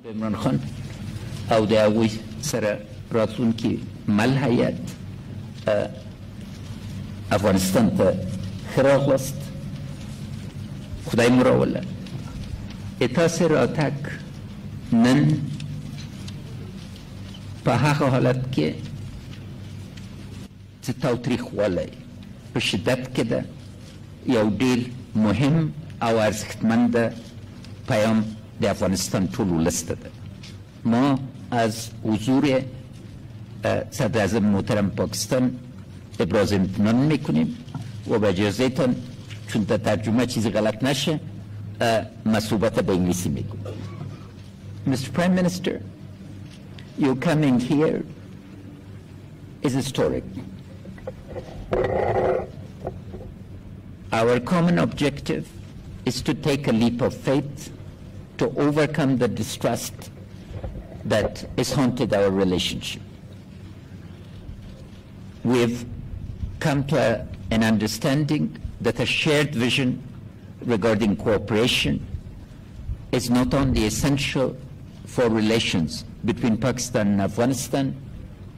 Imran Khan او د هغوی سره راتلونکي مل هیئت افغانستان ته ښه راغلاست. خدای مو راوله. تاسې راتګ نن په هغه حالت کې چې تاوتریخوالی په شدت کې ده یو ډېر مهم او ارزښتمند پیام د افغانستان ټول ولس ته ده. ما از حضور صدر اعظم محترم پاکستان ابراز امتنان میکنیم و به اجازهتان چون در ترجمه چیزی غلط نشه مصوبت به انگلیسی میکنیم. Mr. Prime Minister, your coming here is historic. Our common objective is to take a leap of faith to overcome the distrust that has haunted our relationship. We've come to an understanding that a shared vision regarding cooperation is not only essential for relations between Pakistan and Afghanistan,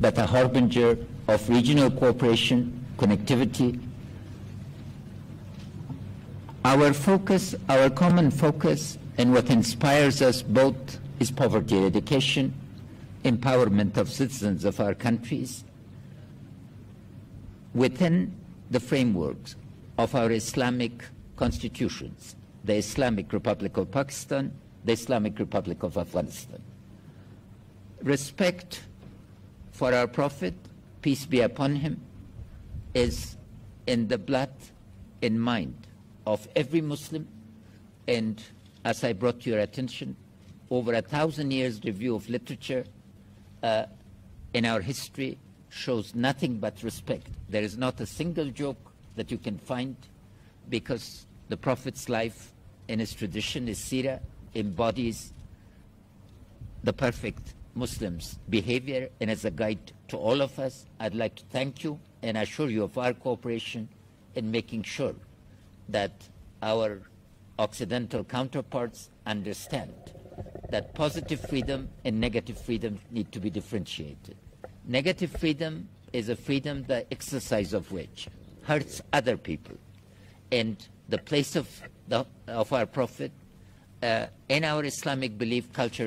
but a harbinger of regional cooperation, connectivity. Our focus, our common focus, and what inspires us both is poverty eradication, empowerment of citizens of our countries within the frameworks of our Islamic constitutions, the Islamic Republic of Pakistan, the Islamic Republic of Afghanistan. Respect for our Prophet, peace be upon him, is in the blood and mind of every Muslim, and as I brought to your attention, over 1,000 years review of literature in our history shows nothing but respect. There is not a single joke that you can find, because the Prophet's life and his tradition, his seerah, embodies the perfect Muslim's behavior, and as a guide to all of us, I'd like to thank you and assure you of our cooperation in making sure that our Occidental counterparts understand that positive freedom and negative freedom need to be differentiated. Negative freedom is a freedom, the exercise of which hurts other people. And the place of our Prophet in our Islamic belief, culture,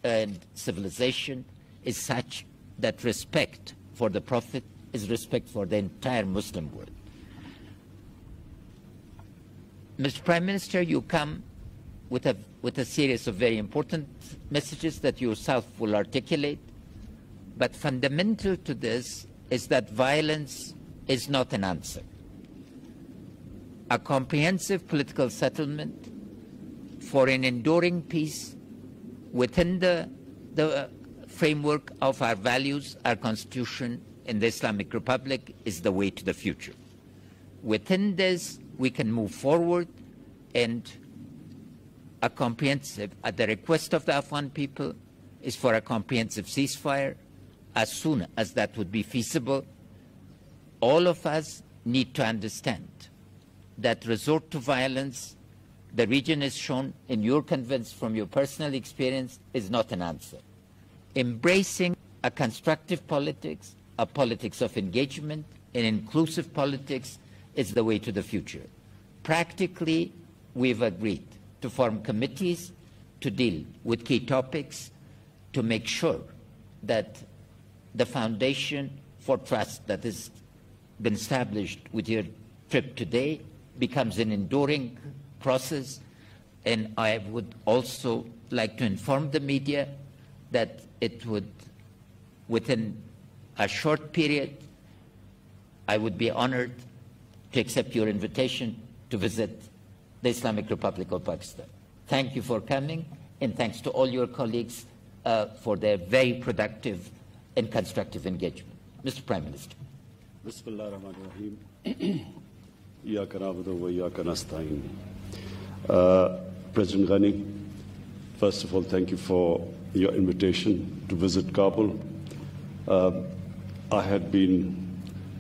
and civilization is such that respect for the Prophet is respect for the entire Muslim world. Mr. Prime Minister, you come with a series of very important messages that you yourself will articulate, but fundamental to this is that violence is not an answer. A comprehensive political settlement for an enduring peace within the framework of our values, our constitution, in the Islamic Republic is the way to the future. Within this, we can move forward, and a comprehensive, at the request of the Afghan people, is for a comprehensive ceasefire as soon as that would be feasible. All of us need to understand that resort to violence, the region is shown, and you're convinced from your personal experience, is not an answer. Embracing a constructive politics, a politics of engagement, an inclusive politics is the way to the future. Practically, we've agreed to form committees to deal with key topics to make sure that the foundation for trust that has been established with your trip today becomes an enduring process. And I would also like to inform the media that it would, within a short period, I would be honored to accept your invitation to visit the Islamic Republic of Pakistan. Thank you for coming, and thanks to all your colleagues for their very productive and constructive engagement. Mr. Prime Minister. Bismillah ar-Rahman ar-Rahim. Iyaka na'budu wa iyaka nasta'in. President Ghani, first of all, thank you for your invitation to visit Kabul. I had been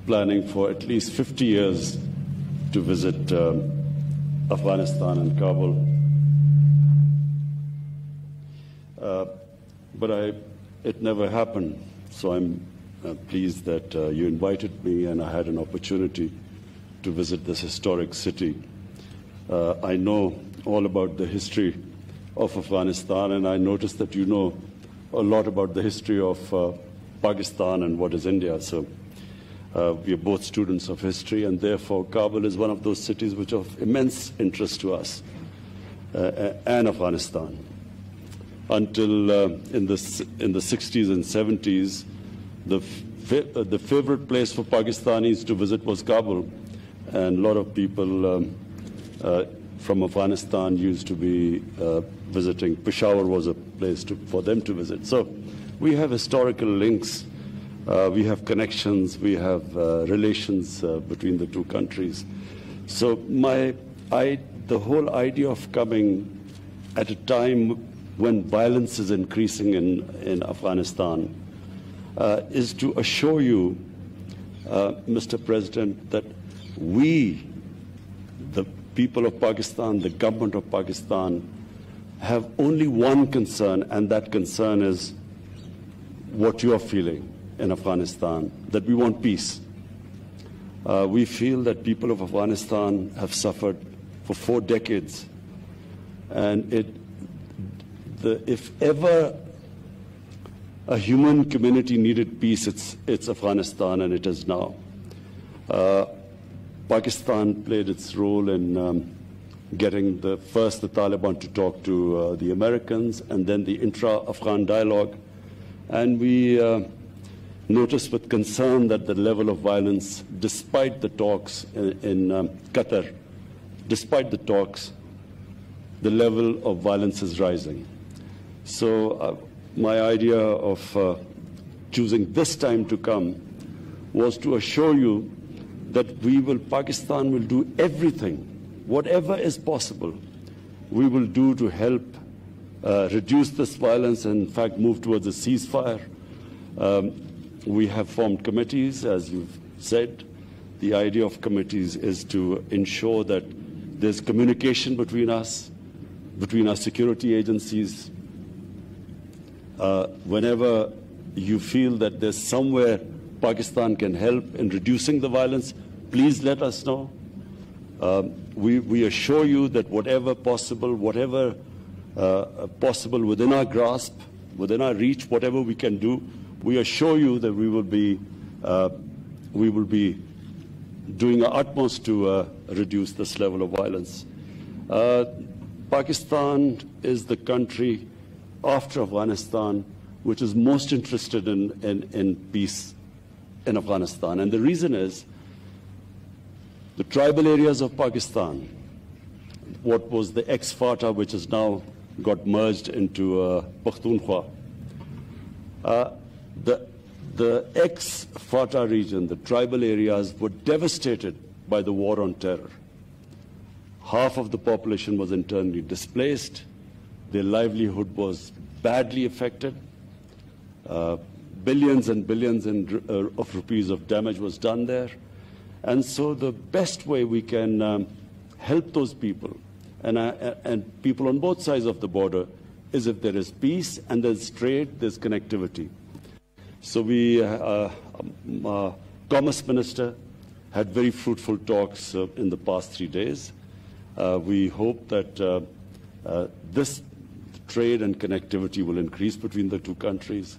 planning for at least 50 years to visit Afghanistan and Kabul. but it never happened. So I'm pleased that you invited me and I had an opportunity to visit this historic city. I know all about the history of Afghanistan, and I noticed that you know a lot about the history of Pakistan and what is India. So we are both students of history, and therefore Kabul is one of those cities which are of immense interest to us and Afghanistan. Until in the 60s and 70s, the favorite place for Pakistanis to visit was Kabul, and a lot of people from Afghanistan used to be visiting. Peshawar was a place for them to visit. So we have historical links, we have connections, we have relations between the two countries. So the whole idea of coming at a time when violence is increasing in Afghanistan is to assure you, Mr. President, that we, the people of Pakistan, the government of Pakistan, have only one concern, and that concern is what you are feeling in Afghanistan, that we want peace. We feel that people of Afghanistan have suffered for 4 decades, and if ever a human community needed peace, it's Afghanistan, and it is now. Pakistan played its role in getting first the Taliban to talk to the Americans, and then the intra-Afghan dialogue. And we noticed with concern that the level of violence, despite the talks in Qatar, despite the talks, the level of violence is rising. So my idea of choosing this time to come was to assure you that Pakistan will do everything, whatever is possible, we will do to help reduce this violence and, in fact, move towards a ceasefire. We have formed committees, as you've said. The idea of committees is to ensure that there's communication between us, between our security agencies. Whenever you feel that there's somewhere Pakistan can help in reducing the violence, please let us know. We assure you that whatever possible within our grasp, within our reach, whatever we can do, we assure you that we will be doing our utmost to reduce this level of violence. Pakistan is the country after Afghanistan which is most interested in peace in Afghanistan. And the reason is the tribal areas of Pakistan, what was the ex-FATA, which has now got merged into Pakhtunkhwa. The ex-FATA region, the tribal areas, were devastated by the war on terror. Half of the population was internally displaced. Their livelihood was badly affected. Billions and billions of rupees of damage was done there. And so the best way we can help those people and people on both sides of the border is if there is peace and there's trade, there's connectivity. So Commerce Minister had very fruitful talks in the past 3 days. We hope that this trade and connectivity will increase between the two countries.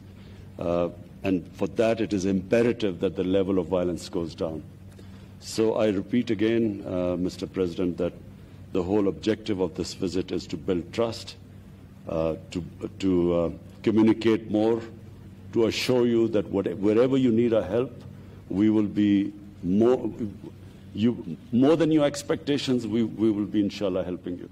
And for that, it is imperative that the level of violence goes down. So I repeat again, Mr. President, that the whole objective of this visit is to build trust, to communicate more, to assure you that wherever you need our help, we will be more than your expectations, we will be, inshallah, helping you.